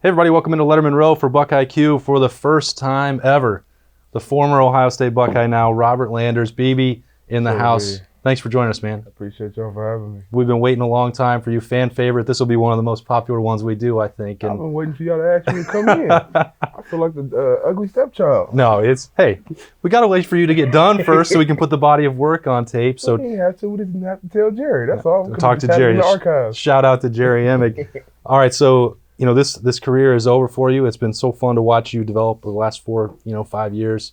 Hey everybody, welcome into Lettermen Row for BuckIQ for the first time ever. The former Ohio State Buckeye now, Robert Landers, BB in the house. Thanks for joining us, man. I appreciate y'all for having me. We've been waiting a long time for you, fan favorite. This will be one of the most popular ones we do, I think. I've been waiting for y'all to ask me to come in. I feel like the ugly stepchild. No, hey, we got to wait for you to get done first so we can put the body of work on tape. So we didn't have to. We didn't have to tell Jerry. That's all. Talk to Jerry. In the archives. Shout out to Jerry Emick. All right, so this career is over for you. It's been so fun to watch you develop the last 5 years.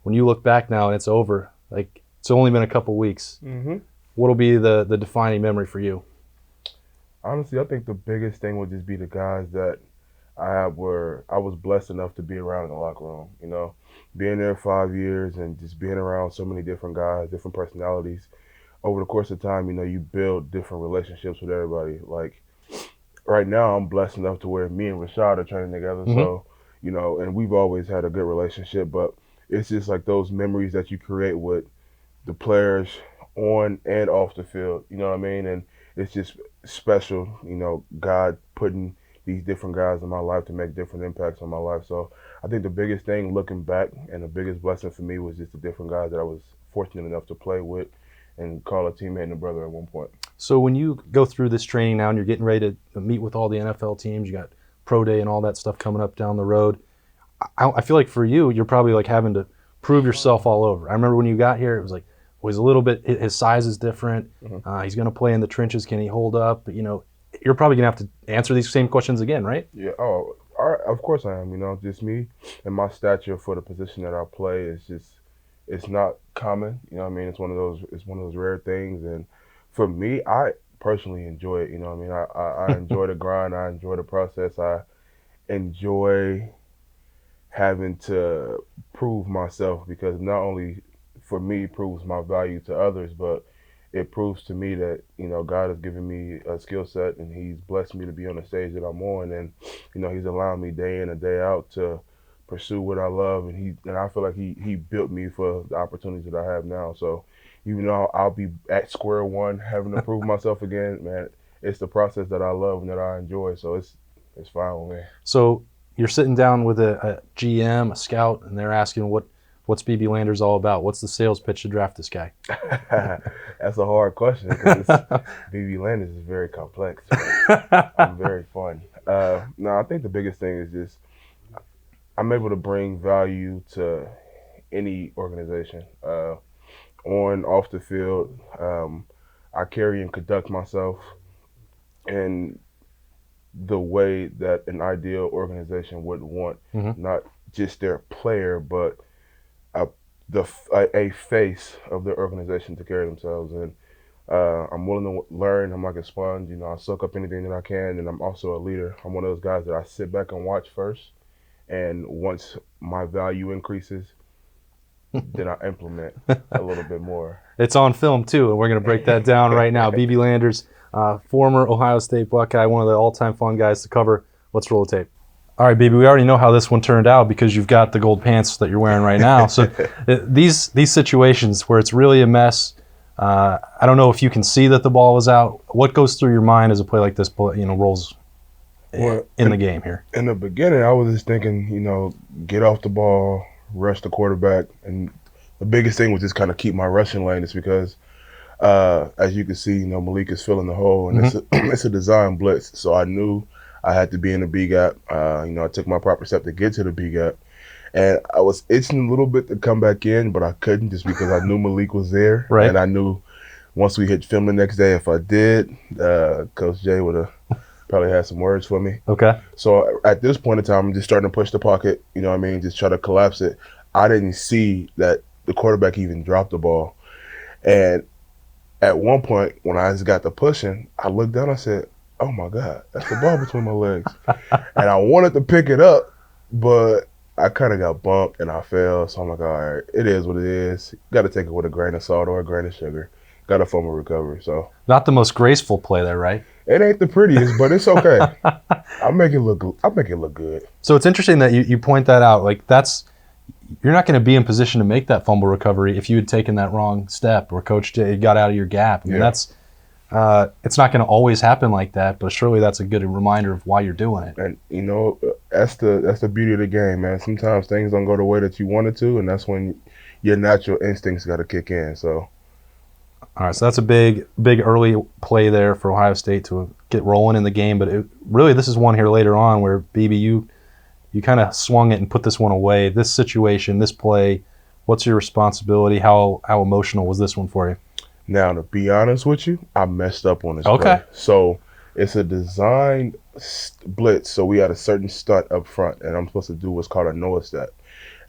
When you look back now and it's over, like it's only been a couple weeks. Mm-hmm. What'll be the defining memory for you? Honestly, I think the biggest thing would just be the guys that I was blessed enough to be around in the locker room. Being there 5 years and just being around so many different guys, different personalities. Over the course of time, you build different relationships with everybody. Like right now, I'm blessed enough to where me and Rashad are training together. Mm-hmm. So, and we've always had a good relationship, but it's just like those memories that you create with the players on and off the field, you know what I mean? And it's just special, God putting these different guys in my life to make different impacts on my life. So I think the biggest thing looking back and the biggest blessing for me was just the different guys that I was fortunate enough to play with and call a teammate and a brother at one point. So when you go through this training now and you're getting ready to meet with all the NFL teams, you got pro day and all that stuff coming up down the road, I feel like for you, you're probably like having to prove yourself all over. I remember when you got here, it was like, a little bit, his size is different. Mm-hmm. He's going to play in the trenches. Can he hold up? But, you're probably going to have to answer these same questions again, right? Yeah. Oh, all right. Of course I am. Just me and my stature for the position that I play is it's not common. It's one of those rare things. And for me, I personally enjoy it. I enjoy the grind. I enjoy the process. I enjoy having to prove myself because not only for me proves my value to others, but it proves to me that, God has given me a skill set and he's blessed me to be on the stage that I'm on. And, he's allowing me day in and day out to pursue what I love. And I feel like he built me for the opportunities that I have now. So even though I'll be at square one, having to prove myself again, man, it's the process that I love and that I enjoy. So it's fine with me. So you're sitting down with a GM, a scout, and they're asking what's BB Landers all about? What's the sales pitch to draft this guy? That's a hard question because BB Landers is very complex. I'm very fun. No, I think the biggest thing is just I'm able to bring value to any organization. On, off the field, I carry and conduct myself in the way that an ideal organization would want, not just their player, but a face of their organization to carry themselves. And I'm willing to learn. I'm like a sponge. I soak up anything that I can, and I'm also a leader. I'm one of those guys that I sit back and watch first, and once my value increases, then I implement a little bit more. It's on film too, and we're going to break that down right now. BB Landers, former Ohio State Buckeye, one of the all-time fun guys to cover. Let's roll the tape. All right, BB, we already know how this one turned out because you've got the gold pants that you're wearing right now. So these situations where it's really a mess, I don't know if you can see that the ball was out. What goes through your mind as a play like this rolls in the game here? In the beginning, I was just thinking, get off the ball, rush the quarterback. And the biggest thing was just kind of keep my rushing lane is because, as you can see, Malik is filling the hole. And it's a design blitz. So I knew I had to be in the B gap. I took my proper step to get to the B gap. And I was itching a little bit to come back in, but I couldn't just because I knew Malik was there. Right. And I knew once we hit film the next day, if I did, Coach Jay would have probably had some words for me. Okay. So at this point in time, I'm just starting to push the pocket, just try to collapse it. I didn't see that the quarterback even dropped the ball. And at one point, when I just got to pushing, I looked down, I said, oh my God, that's the ball between my legs. And I wanted to pick it up, but I kind of got bumped and I fell. So I'm like, all right, it is what it is. Got to take it with a grain of salt or a grain of sugar. Got a fumble recovery. So not the most graceful play there, right? It ain't the prettiest, but it's okay. I make it look good. So it's interesting that you point that out. Like you're not going to be in position to make that fumble recovery if you had taken that wrong step or Coach Jay got out of your gap. I mean, that's It's not going to always happen like that, but surely that's a good reminder of why you're doing it. And that's the beauty of the game, man. Sometimes things don't go the way that you wanted to, and that's when your natural instincts got to kick in. So, all right, so that's a big early play there for Ohio State to get rolling in the game. But really, this is one here later on where BB, you kind of swung it and put this one away. This situation, this play, what's your responsibility? How emotional was this one for you? Now, to be honest with you, I messed up on this play. So it's a designed blitz. So we had a certain stunt up front, and I'm supposed to do what's called a Noah step.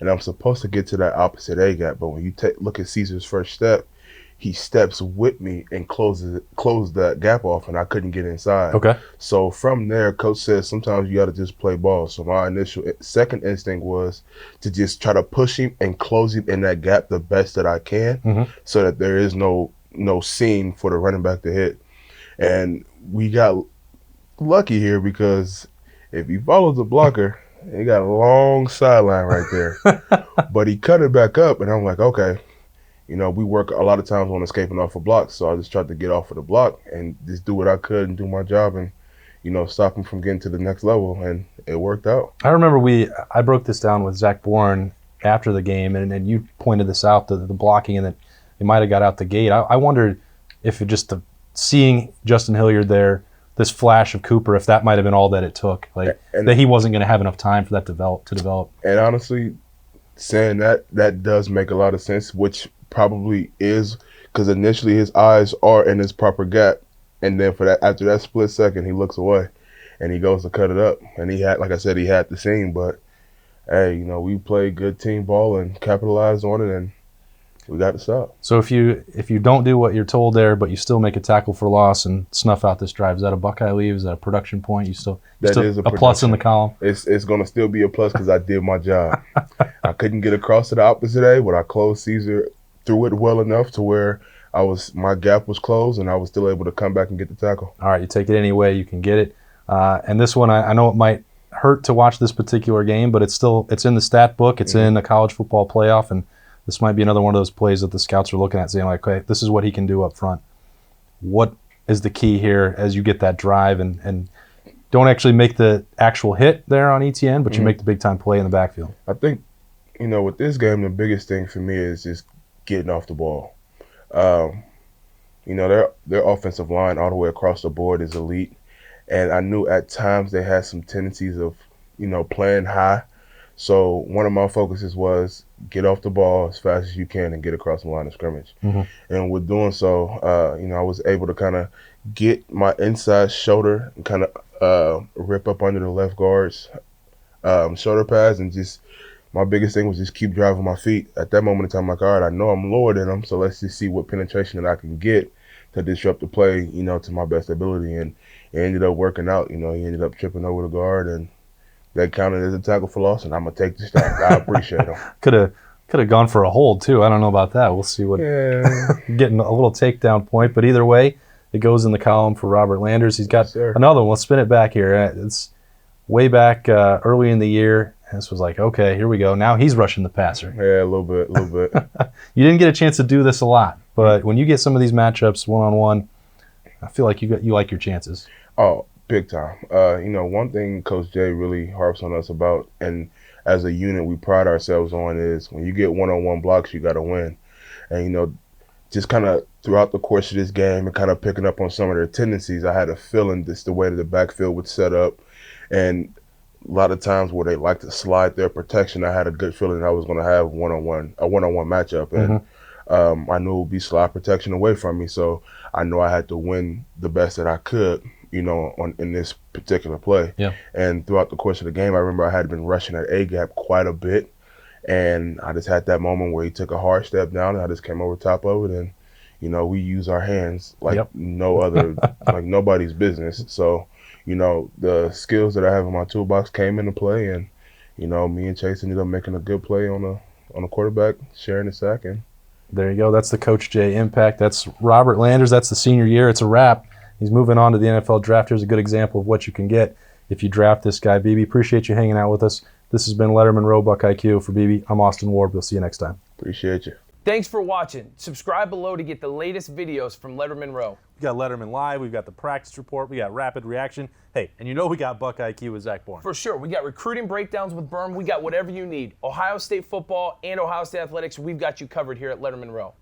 And I'm supposed to get to that opposite A gap. But when you look at Caesar's first step, he steps with me and closed that gap off, and I couldn't get inside. Okay. So from there, coach says sometimes you got to just play ball. So my second instinct was to just try to push him and close him in that gap the best that I can, so that there is no seam for the running back to hit. And we got lucky here because if he follows the blocker, he got a long sideline right there. But he cut it back up, and I'm like, okay. We work a lot of times on escaping off of blocks, so I just tried to get off of the block and just do what I could and do my job and, stop him from getting to the next level, and it worked out. I remember I broke this down with Zach Bourne after the game, and you pointed this out, the blocking, and that it might have got out the gate. I wondered if it just seeing Justin Hilliard there, this flash of Cooper, if that might have been all that it took, that he wasn't going to have enough time for that to develop. And honestly, saying that does make a lot of sense, which probably is because initially his eyes are in his proper gap, and then after that split second, he looks away and he goes to cut it up. And he had, like I said, he had the seam, but hey, we played good team ball and capitalized on it, and we got to stop. So if you don't do what you're told there, but you still make a tackle for loss and snuff out this drive, is that a Buckeye leave? Is that a production point? That is a plus in the column. It's going to still be a plus because I did my job. I couldn't get across to the opposite A, but I closed Caesar through it well enough to where my gap was closed and I was still able to come back and get the tackle. All right, you take it any way you can get it. And this one, I know it might hurt to watch this particular game, but it's in the stat book. It's in a college football playoff, and this might be another one of those plays that the scouts are looking at saying, like, okay, this is what he can do up front. What is the key here as you get that drive and don't actually make the actual hit there on ETN, but you make the big-time play in the backfield? I think, with this game, the biggest thing for me is just getting off the ball. Their offensive line all the way across the board is elite, and I knew at times they had some tendencies of, playing high. So one of my focuses was get off the ball as fast as you can and get across the line of scrimmage. And with doing so, I was able to kind of get my inside shoulder and kind of rip up under the left guard's shoulder pads, and just my biggest thing was just keep driving my feet. At that moment in time, I'm like, all right, I know I'm lower than them, so let's just see what penetration that I can get to disrupt the play, to my best ability. And it ended up working out. He ended up tripping over the guard, and that counted as a tackle for loss, and I'm going to take the stop. I appreciate him. Could have gone for a hold, too. I don't know about that. We'll see what getting a little takedown point. But either way, it goes in the column for Robert Landers. He's got another one. Let's spin it back here. It's way back early in the year. This was like, okay, here we go. Now he's rushing the passer. Yeah, a little bit. You didn't get a chance to do this a lot, but when you get some of these matchups one-on-one, I feel like you like your chances. Oh, big time. One thing Coach Jay really harps on us about, and as a unit we pride ourselves on, is when you get one-on-one blocks, you got to win. And, just kind of throughout the course of this game and kind of picking up on some of their tendencies, I had a feeling this the way that the backfield would set up. And a lot of times where they like to slide their protection, I had a good feeling that I was going to have a one-on-one matchup. And I knew it would be slide protection away from me. So I knew I had to win the best that I could, in this particular play. Yeah. And throughout the course of the game, I remember I had been rushing that A-gap quite a bit. And I just had that moment where he took a hard step down, and I just came over top of it. And, we use our hands like no other, like nobody's business. So, the skills that I have in my toolbox came into play, and, me and Chase ended up making a good play on a quarterback, sharing the sack. And there you go. That's the Coach J impact. That's Robert Landers. That's the senior year. It's a wrap. He's moving on to the NFL draft. Here's a good example of what you can get if you draft this guy. BB, appreciate you hanging out with us. This has been Lettermen Row, BuckIQ. For BB, I'm Austin Ward. We'll see you next time. Appreciate you. Thanks for watching. Subscribe below to get the latest videos from Lettermen Row. We got Letterman Live, we've got the practice report, we got rapid reaction. Hey, and you know we got BuckIQ with Zach Bourne. For sure. We got recruiting breakdowns with Berm. We got whatever you need. Ohio State football and Ohio State athletics, we've got you covered here at Lettermen Row.